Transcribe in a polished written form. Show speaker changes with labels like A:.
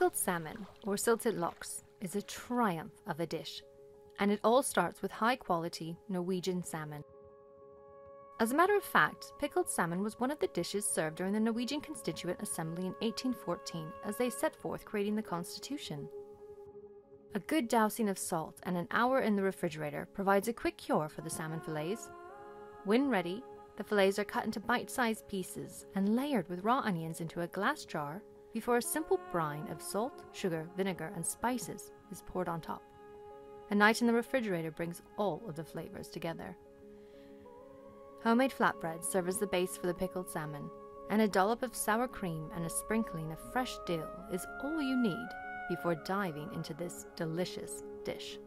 A: Pickled salmon, or 𝗙𝗪𝗡, is a triumph of a dish, and it all starts with high-quality Norwegian salmon. As a matter of fact, pickled salmon was one of the dishes served during the Norwegian Constituent Assembly in 1814 as they set forth creating the Constitution. A good dousing of salt and an hour in the refrigerator provides a quick cure for the salmon fillets. When ready, the fillets are cut into bite-sized pieces and layered with raw onions into a glass jar before a simple brine of salt, sugar, vinegar, and spices is poured on top. A night in the refrigerator brings all of the flavors together. Homemade flatbreads serve as the base for the pickled salmon, and a dollop of sour cream and a sprinkling of fresh dill is all you need before diving into this delicious dish.